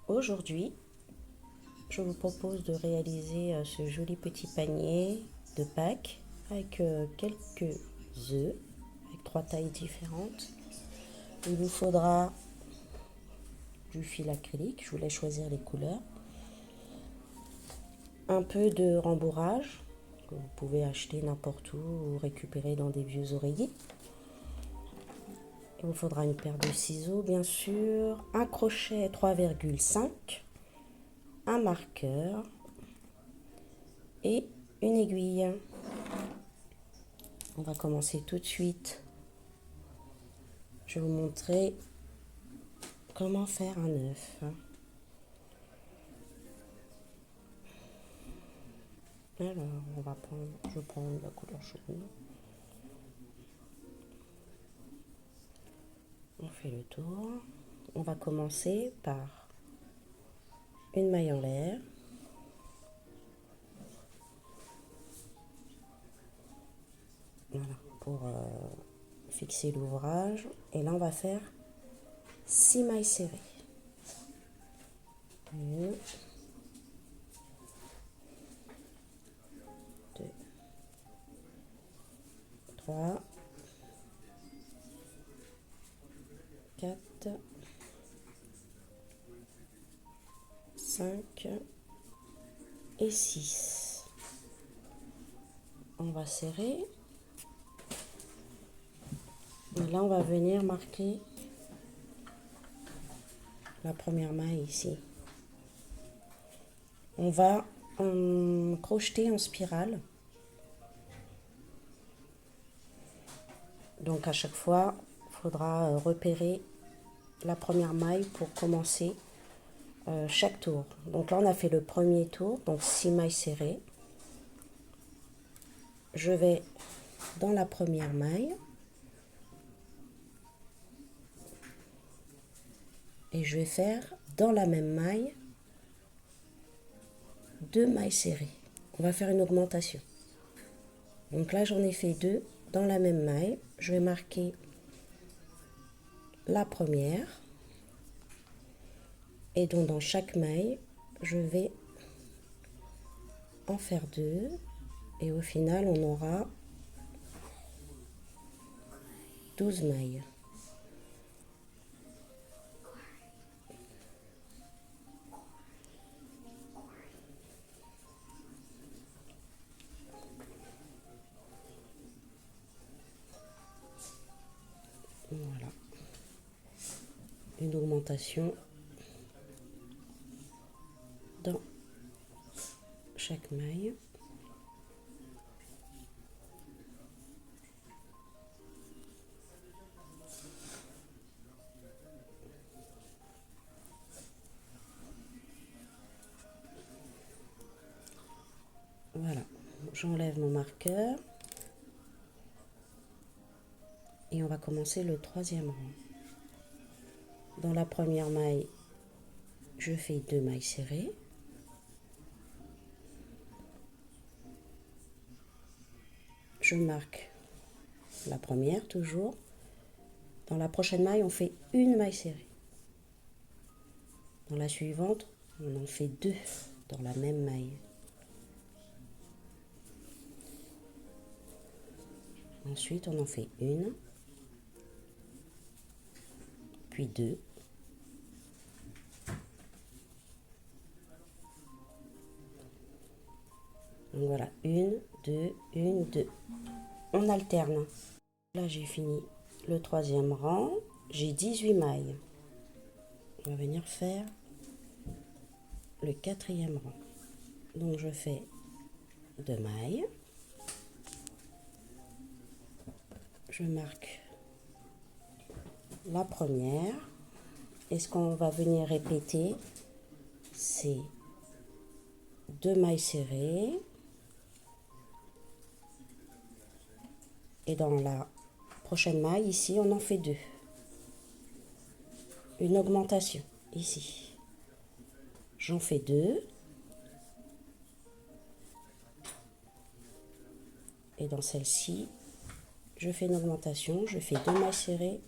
Aujourd'hui, je vous propose de réaliser ce joli petit panier de Pâques avec quelques œufs, avec 3 tailles différentes. Il vous faudra du fil acrylique, je vous laisse choisir les couleurs, un peu de rembourrage que vous pouvez acheter n'importe où ou récupérer dans des vieux oreillers. Il vous faudra une paire de ciseaux, bien sûr, un crochet 3,5, un marqueur et une aiguille. On va commencer tout de suite. Je vais vous montrer comment faire un œuf. Alors, je prends la couleur jaune. On fait le tour. On va commencer par une maille en l'air. Voilà, pour fixer l'ouvrage. Et là, on va faire 6 mailles serrées. 1, 2, 3, 4, 5 et 6. On va serrer. Et là, on va venir marquer la première maille ici. On va crocheter en spirale. Donc à chaque fois, il faudra repérer la première maille pour commencer chaque tour. Donc là, on a fait le premier tour, donc 6 mailles serrées. Je vais dans la première maille et je vais faire dans la même maille 2 mailles serrées. On va faire une augmentation. Donc là, j'en ai fait 2 dans la même maille. Je vais marquer la première. Et donc dans chaque maille, je vais en faire 2. Et au final, on aura 12 mailles. Voilà. Une augmentation dans chaque maille. Voilà, j'enlève mon marqueur et on va commencer le 3e rang. Dans la première maille, je fais 2 mailles serrées. Je marque la première toujours. Dans la prochaine maille, on fait une maille serrée. Dans la suivante, on en fait 2 dans la même maille. Ensuite, on en fait une, puis 2. Donc voilà, 1, 2, 1, 2. On alterne. Là, j'ai fini le 3e rang. J'ai 18 mailles. On va venir faire le 4e rang. Donc, je fais 2 mailles. Je marque la première. Et ce qu'on va venir répéter, c'est 2 mailles serrées. Et dans la prochaine maille, ici, on en fait 2. Une augmentation, ici. J'en fais 2. Et dans celle-ci, je fais une augmentation. Je fais 2 mailles serrées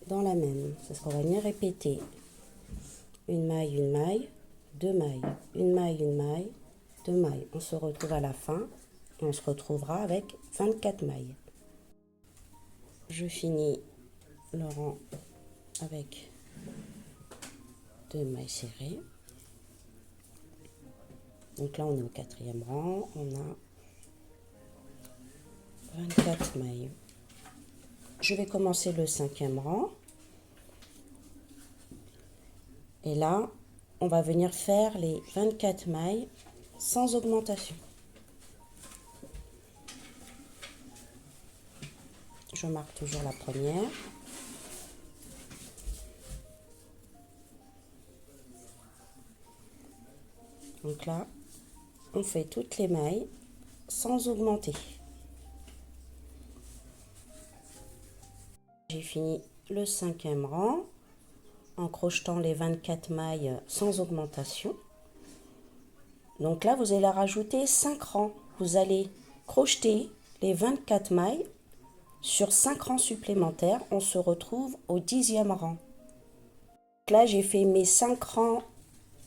dans la même. C'est ce qu'on va venir répéter une maille, deux mailles, une maille, deux mailles. On se retrouve à la fin et on se retrouvera avec 24 mailles. Je finis le rang avec 2 mailles serrées. Donc là, on est au 4e rang, on a 24 mailles. Je vais commencer le 5e rang. Et là, on va venir faire les 24 mailles sans augmentation. Je marque toujours la première. Donc là, on fait toutes les mailles sans augmenter. J'ai fini le 5e rang en crochetant les 24 mailles sans augmentation. Donc là, vous allez rajouter 5 rangs. Vous allez crocheter les 24 mailles sur 5 rangs supplémentaires. On se retrouve au 10e rang. Donc là, j'ai fait mes 5 rangs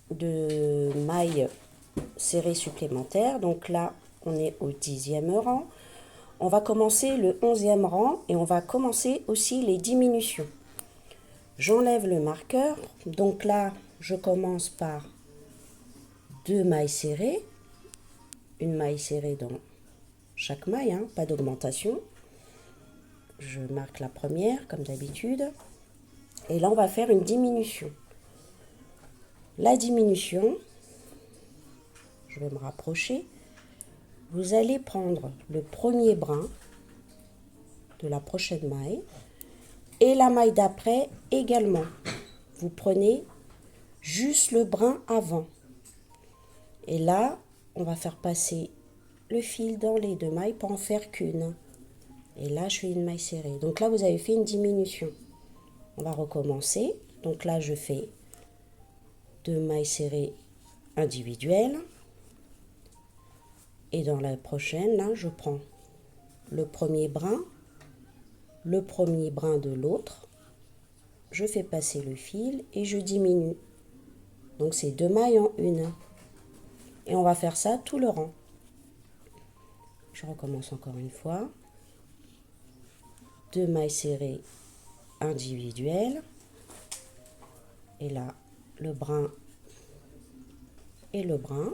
de mailles serrées supplémentaires. Donc là, on est au 10e rang. On va commencer le 11e rang et on va commencer aussi les diminutions. J'enlève le marqueur. Donc là, je commence par 2 mailles serrées. Une maille serrée dans chaque maille, hein, pas d'augmentation. Je marque la première comme d'habitude. Et là, on va faire une diminution. La diminution, je vais me rapprocher. Vous allez prendre le premier brin de la prochaine maille et la maille d'après également. Vous prenez juste le brin avant. Et là, on va faire passer le fil dans les 2 mailles pour en faire qu'une. Et là, je fais une maille serrée. Donc là, vous avez fait une diminution. On va recommencer. Donc là, je fais 2 mailles serrées individuelles. Et dans la prochaine, là, je prends le premier brin de l'autre. Je fais passer le fil et je diminue. Donc, c'est 2 mailles en une. Et on va faire ça tout le rang. Je recommence encore une fois. 2 mailles serrées individuelles. Et là, le brin et le brin.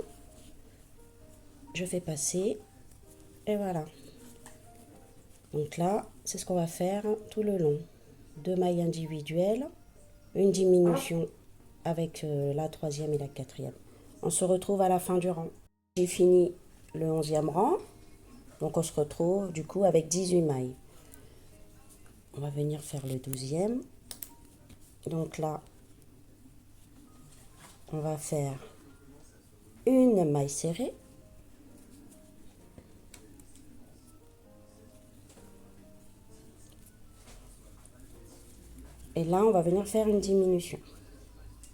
Je fais passer et voilà. Donc là, c'est ce qu'on va faire tout le long. 2 mailles individuelles, une diminution avec la 3e et la 4e. On se retrouve à la fin du rang. J'ai fini le 11e rang, donc on se retrouve du coup avec 18 mailles. On va venir faire le 12e. Donc là, on va faire une maille serrée. Et là, on va venir faire une diminution.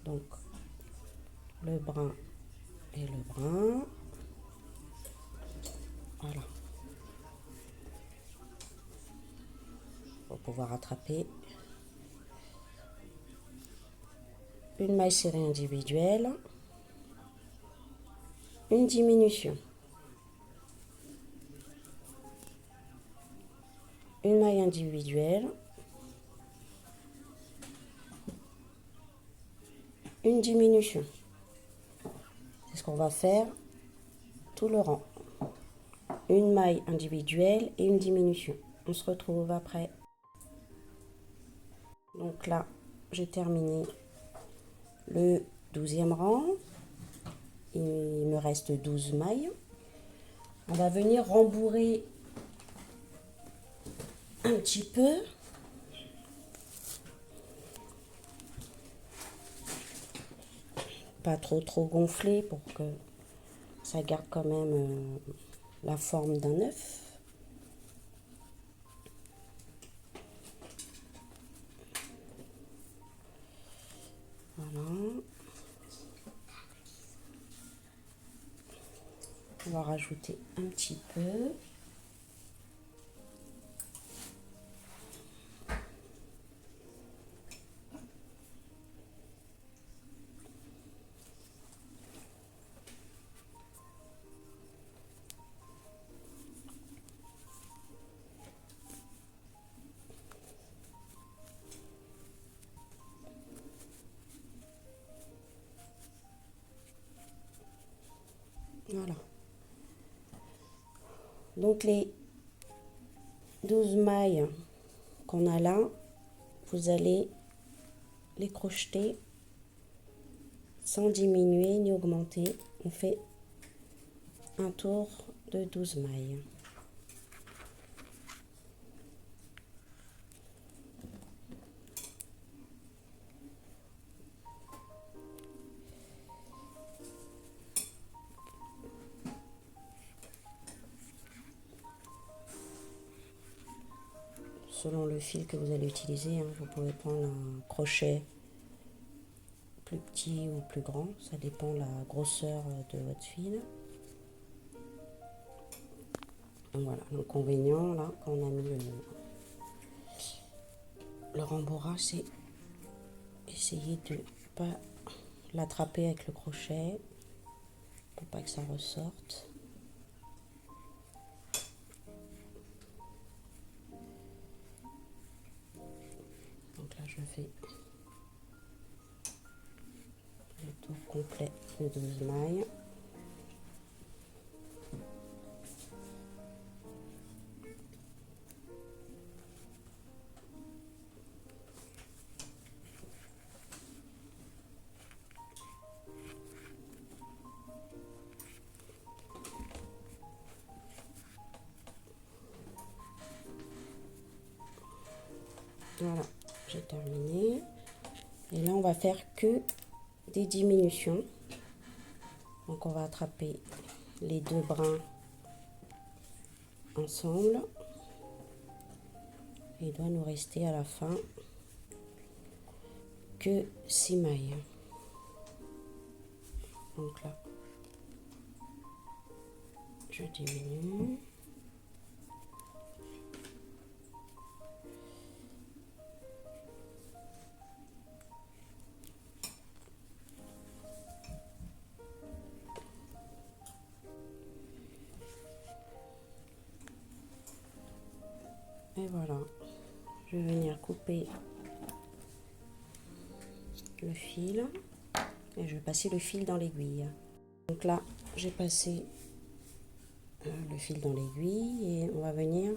Donc, le brin et le brin. Voilà. Pour pouvoir attraper une maille serrée individuelle, une diminution, une maille individuelle, une diminution. C'est ce qu'on va faire tout le rang. Une maille individuelle et une diminution. On se retrouve après. Donc là, j'ai terminé le 12e rang. Il me reste 12 mailles. On va venir rembourrer un petit peu. Pas trop gonflé pour que ça garde quand même la forme d'un œuf. Voilà. On va rajouter un petit peu. Voilà. Donc les 12 mailles qu'on a là, vous allez les crocheter sans diminuer ni augmenter. On fait un tour de 12 mailles. Selon le fil que vous allez utiliser, hein, vous pouvez prendre un crochet plus petit ou plus grand, ça dépend de la grosseur de votre fil. Donc voilà, l'inconvénient là, quand on a mis le rembourrage, c'est essayer de ne pas l'attraper avec le crochet pour pas que ça ressorte. Donc là, je fais le tour complet de 12 mailles. Voilà, j'ai terminé. Et là, on va faire que des diminutions. Donc, on va attraper les deux brins ensemble. Et il doit nous rester à la fin que 6 mailles. Donc là, je diminue. Et voilà, je vais venir couper le fil et je vais passer le fil dans l'aiguille. Donc là, j'ai passé le fil dans l'aiguille et on va venir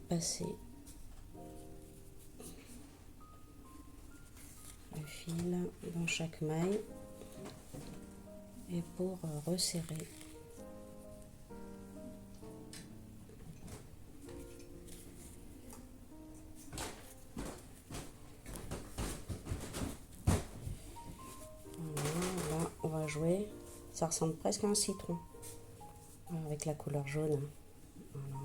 passer le fil dans chaque maille et pour resserrer. Voilà, là on va jouer, ça ressemble presque à un citron avec la couleur jaune. Voilà.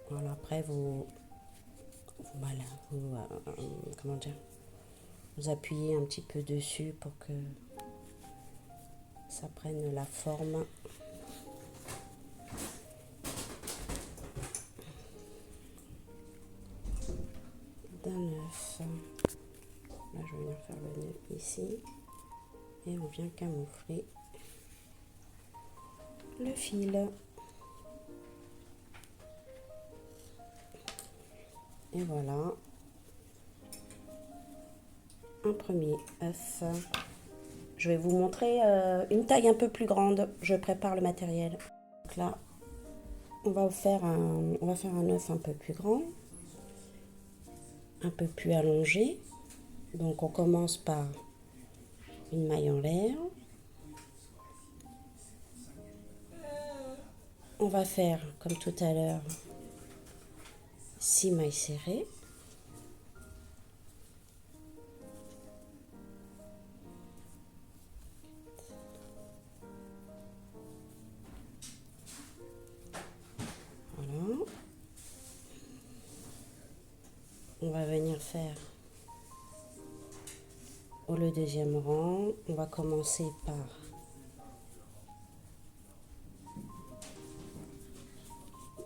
Voilà, après comment dire, vous appuyez un petit peu dessus pour que ça prenne la forme d'un œuf. Là, je vais venir faire le nœud ici et on vient camoufler le fil. Et voilà, un premier œuf. Je vais vous montrer une taille un peu plus grande. Je prépare le matériel. Donc là, on va faire un œuf un peu plus grand, un peu plus allongé. Donc on commence par une maille en l'air. On va faire, comme tout à l'heure, 6 mailles serrées. Voilà. On va venir faire le deuxième rang. On va commencer par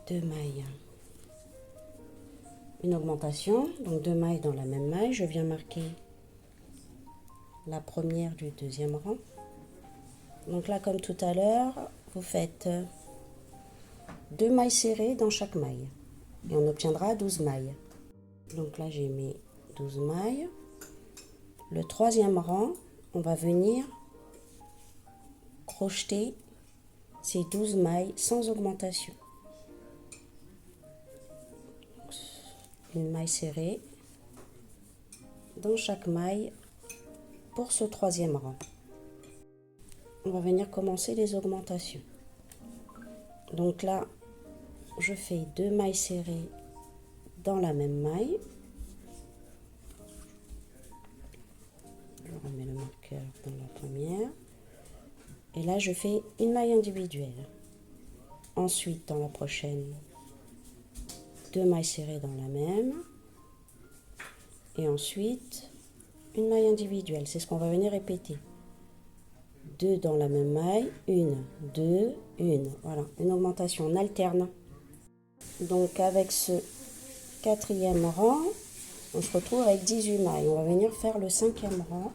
deux mailles, une augmentation, donc 2 mailles dans la même maille. Je viens marquer la première du deuxième rang. Donc là, comme tout à l'heure, vous faites 2 mailles serrées dans chaque maille et on obtiendra 12 mailles. Donc là, j'ai mis 12 mailles. le troisième rang, on va venir crocheter ces 12 mailles sans augmentation. Une maille serrée dans chaque maille pour ce troisième rang. On va venir commencer les augmentations. Donc là, je fais 2 mailles serrées dans la même maille. Je remets le marqueur dans la première. Et là, je fais une maille individuelle. Ensuite, dans la prochaine, 2 mailles serrées dans la même. Et ensuite, une maille individuelle. C'est ce qu'on va venir répéter. 2 dans la même maille, 1, 2, 1. Voilà, une augmentation, on alterne. Donc avec ce quatrième rang, on se retrouve avec 18 mailles. On va venir faire le cinquième rang.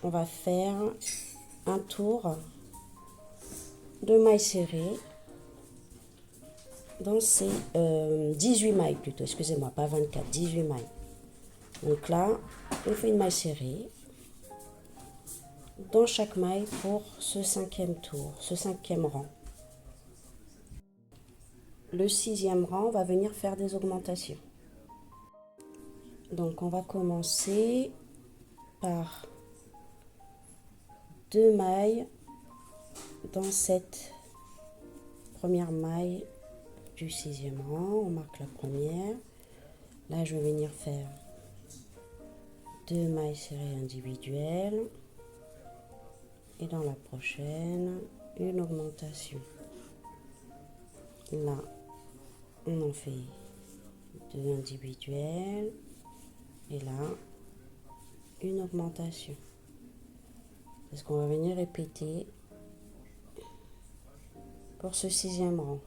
On va faire un tour de mailles serrées dans ces 18 mailles plutôt, excusez-moi, pas 24, 18 mailles. Donc là, on fait une maille serrée dans chaque maille pour ce cinquième tour, ce cinquième rang. Le sixième rang, on va venir faire des augmentations. Donc on va commencer par 2 mailles dans cette première maille du sixième rang. On marque la première. Là, je vais venir faire 2 mailles serrées individuelles. Et dans la prochaine, une augmentation. Là, on en fait 2 individuelles. Et là, une augmentation. C'est ce qu'on va venir répéter pour ce sixième rang.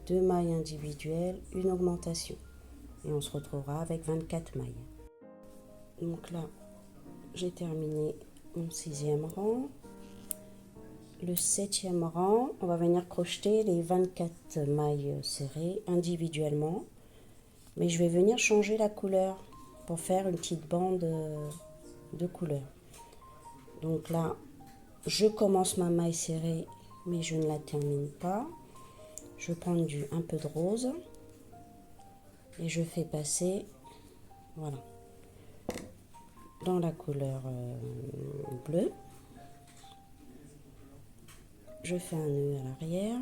2 mailles individuelles, une augmentation. Et on se retrouvera avec 24 mailles. Donc là, j'ai terminé mon sixième rang. Le septième rang, on va venir crocheter les 24 mailles serrées individuellement. Mais je vais venir changer la couleur pour faire une petite bande de couleur. Donc là, je commence ma maille serrée, mais je ne la termine pas. Je prends un peu de rose et je fais passer, voilà, dans la couleur bleue. Je fais un nœud à l'arrière.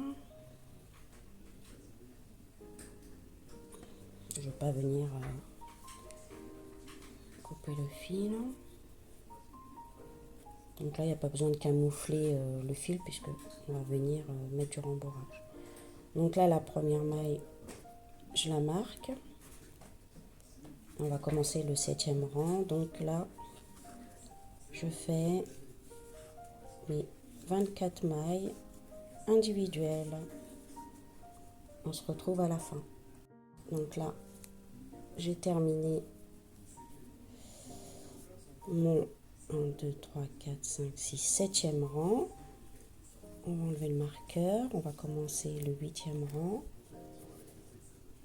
Je ne vais pas venir couper le fil. Donc là, il n'y a pas besoin de camoufler le fil puisque on va venir mettre du rembourrage. Donc là, la première maille, je la marque. On va commencer le septième rang. Donc là, je fais mes 24 mailles individuelles. On se retrouve à la fin. Donc là, j'ai terminé mon 1, 2, 3, 4, 5, 6, 7e rang. On va enlever le marqueur. On va commencer le 8e rang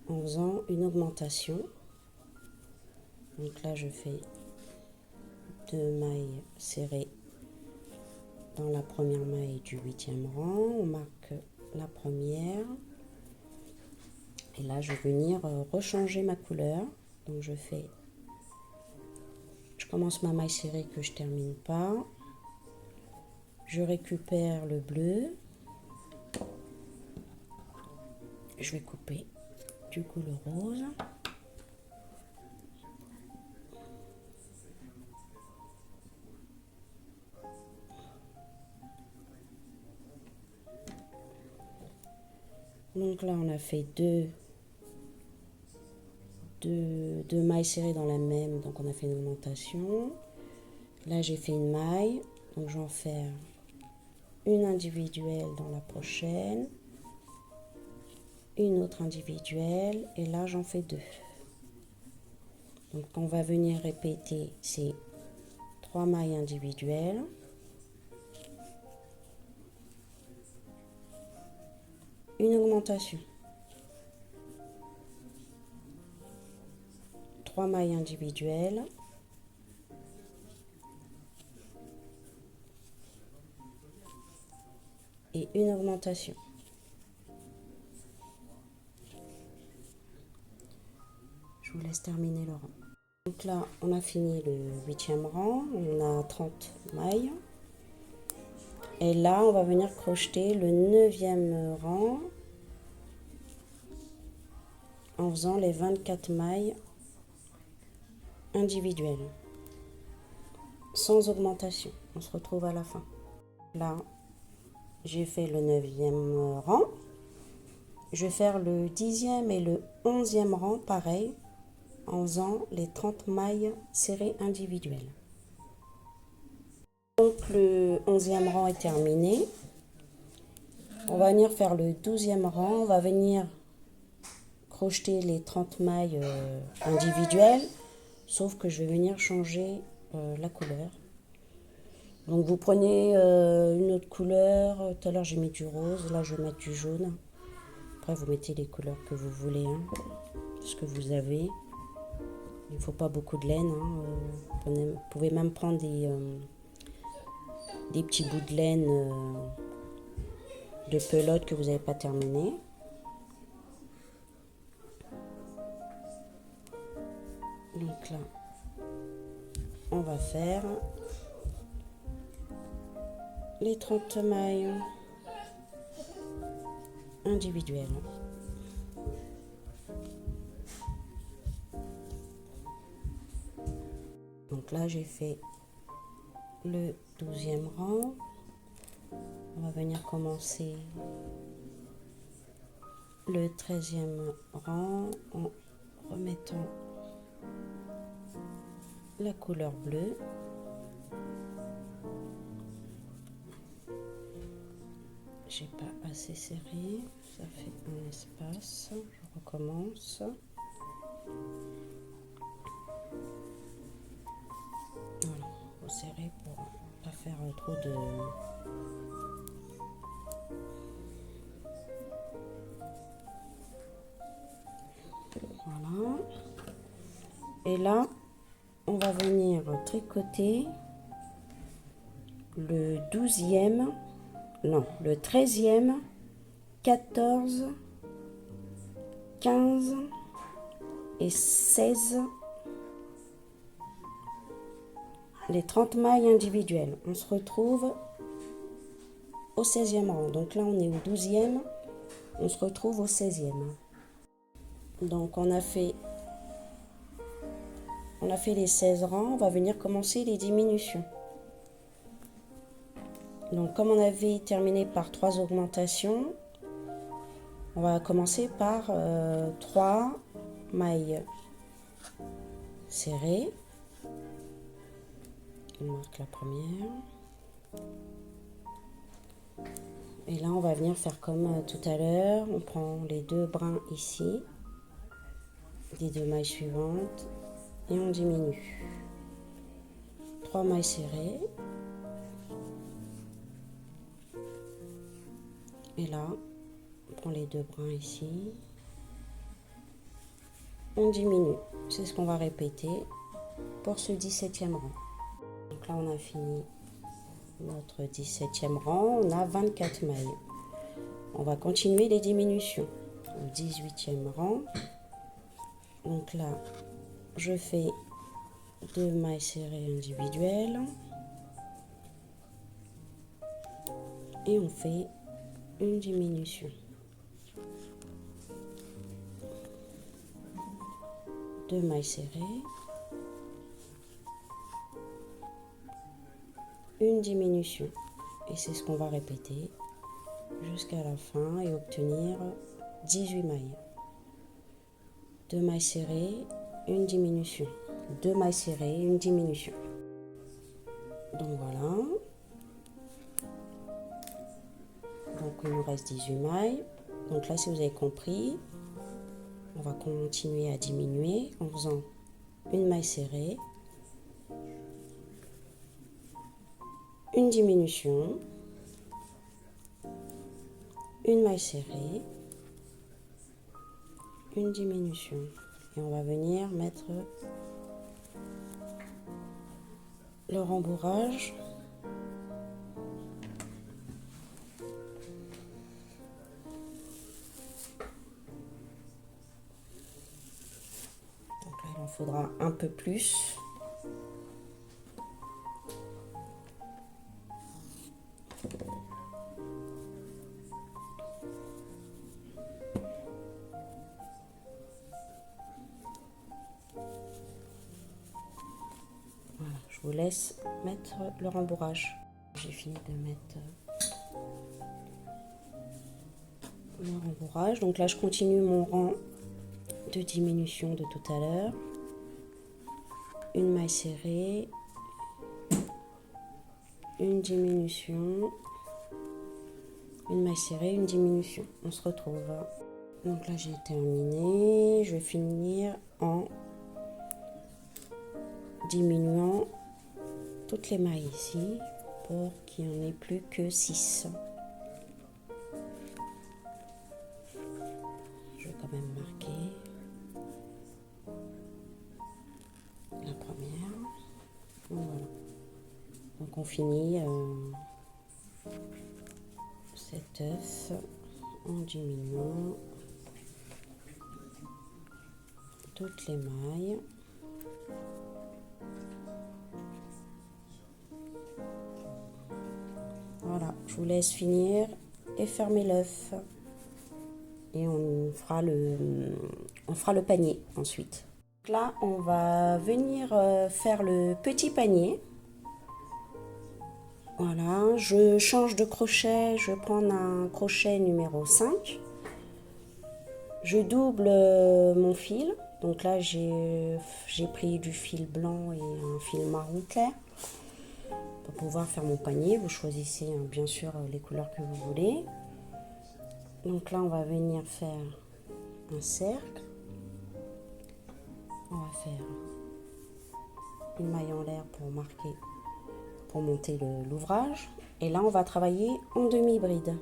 en faisant une augmentation. Donc là, je fais 2 mailles serrées dans la première maille du 8e rang. On marque la première. Et là, je vais venir rechanger ma couleur. Donc je commence ma maille serrée que je termine pas. Je récupère le bleu. Je vais couper du coup le rose. Donc là, on a fait deux mailles serrées dans la même, donc on a fait une augmentation. Là, j'ai fait une maille, donc j'en fais une individuelle dans la prochaine, une autre individuelle, et là, j'en fais 2. Donc, on va venir répéter ces 3 mailles individuelles. Une augmentation. 3 mailles individuelles. Et une augmentation. Je vous laisse terminer le rang. Donc là, on a fini le 8e rang, on a 30 mailles. Et là, on va venir crocheter le 9e rang en faisant les 24 mailles individuelles, sans augmentation. On se retrouve à la fin. Là, j'ai fait le 9e rang. Je vais faire le 10e et le 11e rang, pareil, en faisant les 30 mailles serrées individuelles. Donc le 11e rang est terminé. On va venir faire le 12e rang. On va venir crocheter les 30 mailles individuelles, sauf que je vais venir changer la couleur. Donc vous prenez une autre couleur. Tout à l'heure j'ai mis du rose, là je vais mettre du jaune. Après vous mettez les couleurs que vous voulez, hein, ce que vous avez. Il ne faut pas beaucoup de laine. Hein. Vous pouvez même prendre des petits bouts de laine de pelote que vous n'avez pas terminé. Donc là, on va faire les 30 mailles individuelles. Donc là, j'ai fait le 12e rang. On va venir commencer le 13e rang en remettant la couleur bleue. J'ai pas assez serré, ça fait un espace. Je recommence. Voilà, faut serrer pour pas faire trop de... Voilà. Et là, on va venir tricoter le 12e, non, le 13e, 14, 15 et 16, les 30 mailles individuelles. On se retrouve au 16e rang. Donc là, on est au 12e, on se retrouve au 16e. Donc on a fait les 16 rangs, on va venir commencer les diminutions. Donc comme on avait terminé par 3 augmentations, on va commencer par 3 mailles serrées. On marque la première. Et là on va venir faire comme tout à l'heure, on prend les 2 brins ici, les 2 mailles suivantes et on diminue. 3 mailles serrées. Et là, on prend les 2 brins ici. On diminue. C'est ce qu'on va répéter pour ce 17e rang. Donc là, on a fini notre 17e rang. On a 24 mailles. On va continuer les diminutions. Au 18e rang. Donc là, je fais 2 mailles serrées individuelles. Et on fait une diminution. 2 mailles serrées. Une diminution. Et c'est ce qu'on va répéter jusqu'à la fin et obtenir 18 mailles. 2 mailles serrées, une diminution. 2 mailles serrées, une diminution. Donc voilà. Donc il nous reste 18 mailles. Donc là, si vous avez compris, on va continuer à diminuer en faisant une maille serrée, une diminution, une maille serrée, une diminution. Et on va venir mettre le rembourrage. Donc là, il en faudra un peu plus. Voilà, je vous laisse mettre le rembourrage. J'ai fini de mettre le rembourrage. Donc là, je continue mon rang de diminution de tout à l'heure. Une maille serrée, une diminution, une maille serrée, une diminution. On se retrouve. Donc là, j'ai terminé. Je vais finir en diminuant toutes les mailles ici pour qu'il n'y en ait plus que 6. Je vais quand même marquer la première. Voilà. Donc on finit cet œuf en diminuant toutes les mailles. Voilà, je vous laisse finir et fermer l'œuf. Et on fera le panier ensuite. Donc là, on va venir faire le petit panier. Voilà, je change de crochet, je vais prendre un crochet numéro 5. Je double mon fil. Donc là, j'ai pris du fil blanc et un fil marron clair. Pour pouvoir faire mon panier, vous choisissez bien sûr les couleurs que vous voulez. Donc là, on va venir faire un cercle. On va faire une maille en l'air pour marquer, pour monter l'ouvrage. Et là, on va travailler en demi-bride.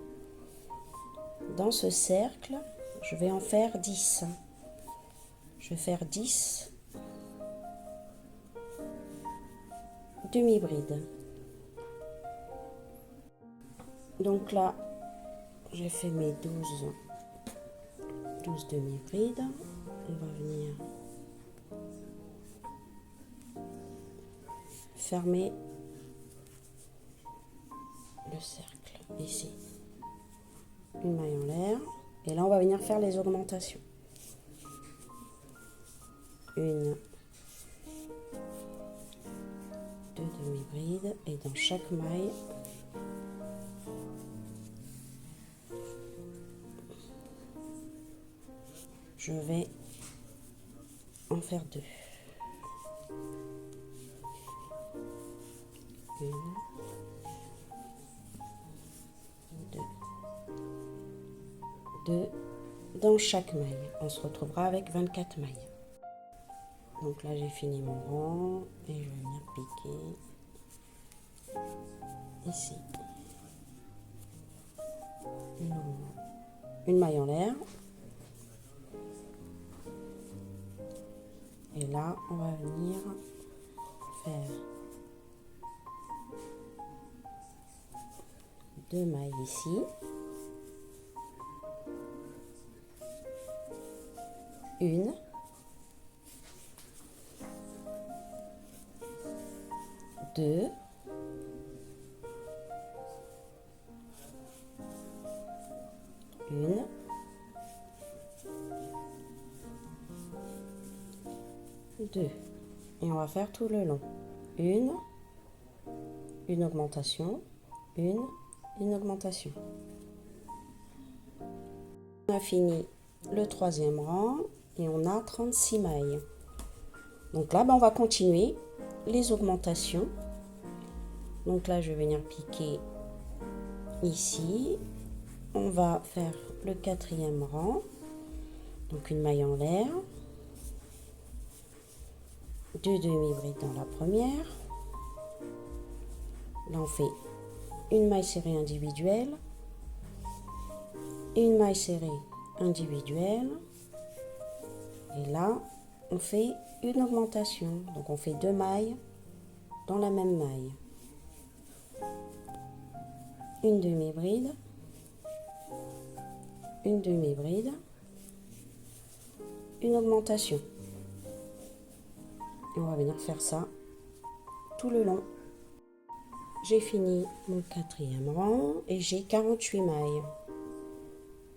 Dans ce cercle, je vais en faire 10. Je vais faire 10 demi-brides. Donc là, j'ai fait mes 12 demi-brides. On va venir fermer le cercle ici. Une maille en l'air. Et là, on va venir faire les augmentations. Une, deux demi-brides. Et dans chaque maille, je vais en faire 2. Une, 2 dans chaque maille. On se retrouvera avec 24 mailles. Donc là, j'ai fini mon rang et je vais venir piquer ici. Une maille en l'air. Et là, on va venir faire 2 mailles ici. Une. Deux. Une. Deux. Et on va faire tout le long. Une augmentation, une augmentation. On a fini le 3e rang et on a 36 mailles. Donc là, on va continuer les augmentations. Donc là, je vais venir piquer ici. On va faire le 4e rang. Donc une maille en l'air. 2 demi-brides dans la première. Là, on fait une maille serrée individuelle, une maille serrée individuelle, et là, on fait une augmentation. Donc on fait 2 mailles dans la même maille. Une demi-bride, une demi-bride, une augmentation. Et on va venir faire ça tout le long. J'ai fini mon 4e rang et j'ai 48 mailles.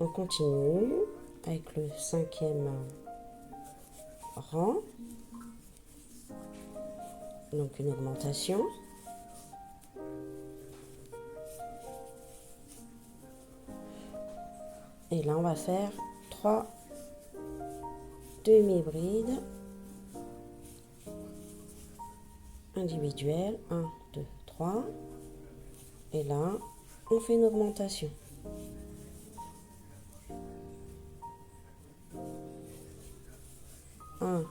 On continue avec le 5e rang. Donc une augmentation. Et là, on va faire 3 demi-brides individuelles. 1, 2, 3. Et là, on fait une augmentation. Un,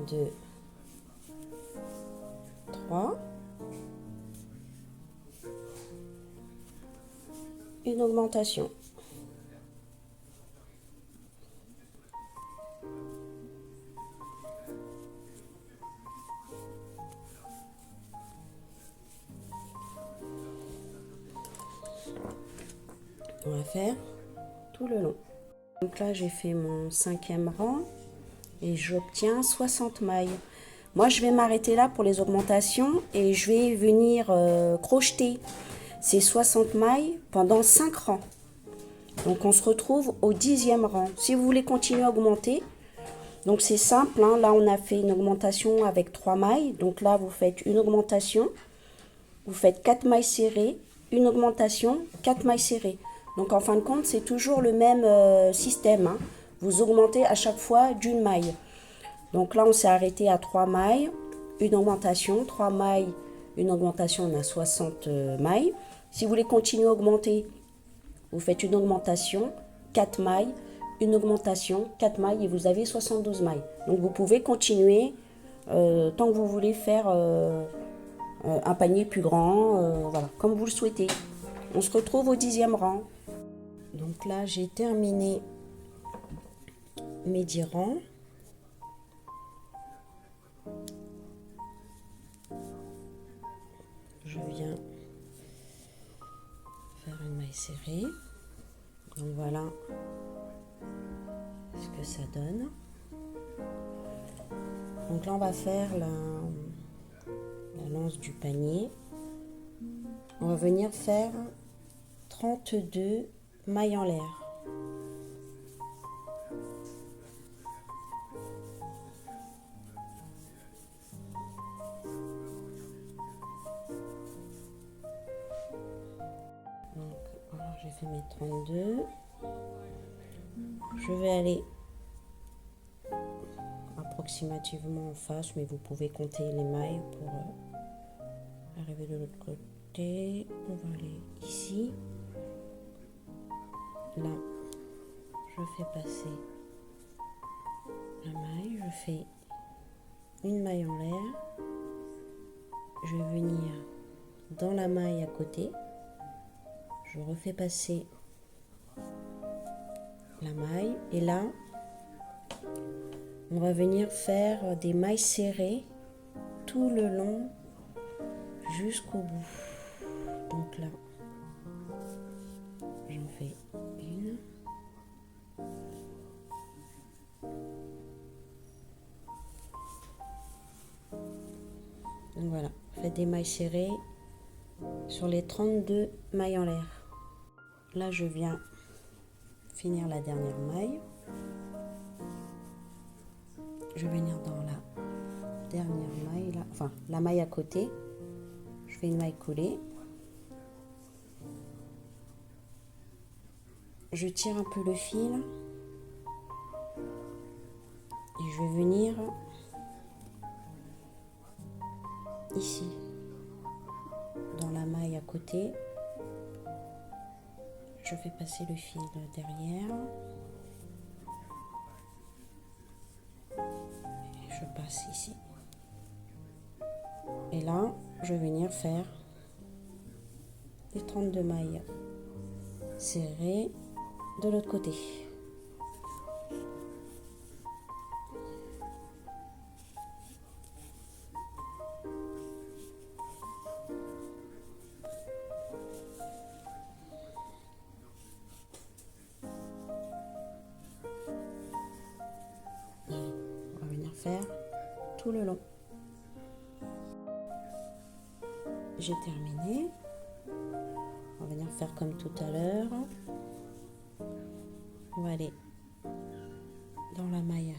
deux, trois. Une augmentation. On va faire tout le long. Donc là, j'ai fait mon 5e rang et j'obtiens 60 mailles. Moi, je vais m'arrêter là pour les augmentations et je vais venir crocheter ces 60 mailles pendant 5 rangs. Donc, on se retrouve au 10e rang. Si vous voulez continuer à augmenter, donc c'est simple, hein. Là, on a fait une augmentation avec 3 mailles. Donc là, vous faites une augmentation, vous faites 4 mailles serrées, une augmentation, 4 mailles serrées. Donc, en fin de compte, c'est toujours le même système, hein. Vous augmentez à chaque fois d'une maille. Donc là, on s'est arrêté à 3 mailles, une augmentation, 3 mailles, une augmentation, on a 60 mailles. Si vous voulez continuer à augmenter, vous faites une augmentation, 4 mailles, une augmentation, 4 mailles et vous avez 72 mailles. Donc vous pouvez continuer tant que vous voulez faire un panier plus grand, voilà, comme vous le souhaitez. On se retrouve au 10e rang. Donc là, j'ai terminé mes 10 rangs. Je viens faire une maille serrée. Donc voilà ce que ça donne. Donc là, on va faire la lance du panier. On va venir faire 32 mailles en l'air. Donc, alors j'ai fait mes 32. Je vais aller approximativement en face, mais vous pouvez compter les mailles pour arriver de l'autre côté. On va aller ici. Là, je fais passer la maille. Je fais une maille en l'air. Je vais venir dans la maille à côté. Je refais passer la maille. Et là, on va venir faire des mailles serrées tout le long jusqu'au bout. Donc là, j'en fais une. Donc voilà, faites des mailles serrées sur les 32 mailles en l'air. Là, je viens finir la dernière maille. Je vais venir dans la dernière maille, là, enfin la maille à côté. Je fais une maille coulée. Je tire un peu le fil. Et je vais venir ici, dans la maille à côté. Je fais passer le fil derrière. Et je passe ici. Et là, je vais venir faire les 32 mailles serrées de l'autre côté. On va venir faire tout le long. J'ai terminé. On va venir faire comme tout à l'heure. On va aller dans la maille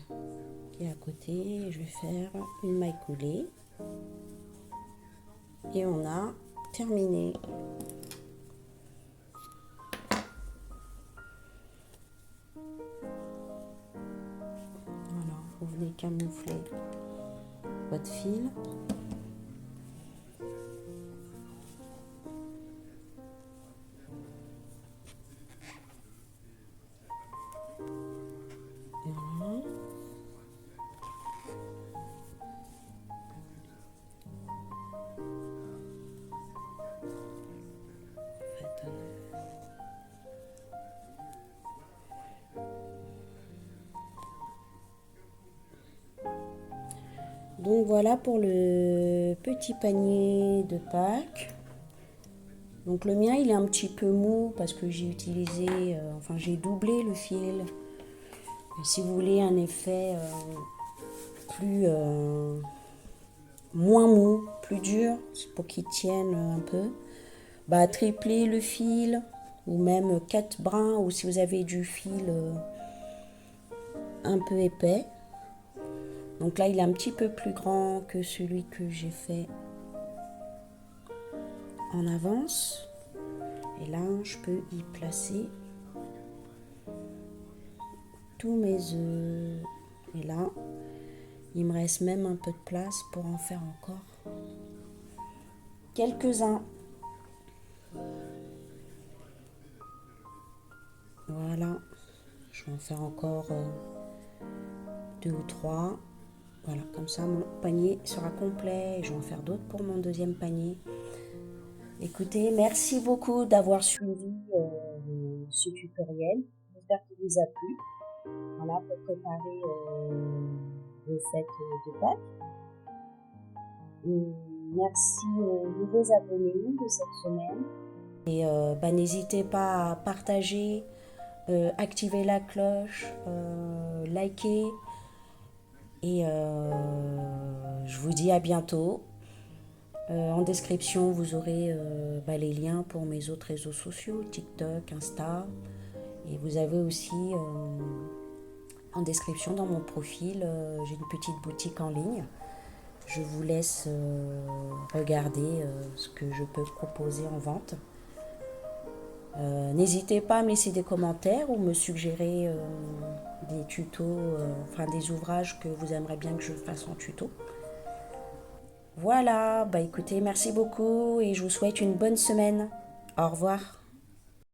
qui est à côté. Je vais faire une maille coulée. Et on a terminé. Voilà, vous venez camoufler votre fil. Voilà. Donc voilà pour le petit panier de Pâques. Donc le mien il est un petit peu mou parce que j'ai utilisé, j'ai doublé le fil. Et si vous voulez un effet plus moins mou, plus dur, pour qu'il tienne un peu, bah tripler le fil ou même 4 brins, ou si vous avez du fil un peu épais. Donc là il est un petit peu plus grand que celui que j'ai fait en avance. Et là je peux y placer tous mes œufs. Et là il me reste même un peu de place pour en faire encore quelques-uns. Voilà, je vais en faire encore 2 ou 3. Voilà, comme ça mon panier sera complet et je vais en faire d'autres pour mon deuxième panier. Écoutez, merci beaucoup d'avoir suivi ce tutoriel. J'espère qu'il vous a plu. Voilà, pour préparer les fêtes de Pâques. Merci aux nouveaux abonnés de cette semaine. Et n'hésitez pas à partager, activer la cloche, liker. Et je vous dis à bientôt. En description, vous aurez les liens pour mes autres réseaux sociaux, TikTok, Insta. Et vous avez aussi en description dans mon profil, j'ai une petite boutique en ligne. Je vous laisse regarder ce que je peux proposer en vente. N'hésitez pas à me laisser des commentaires ou me suggérer des tutos, des ouvrages que vous aimeriez bien que je fasse en tuto. Voilà, écoutez, merci beaucoup et je vous souhaite une bonne semaine. Au revoir.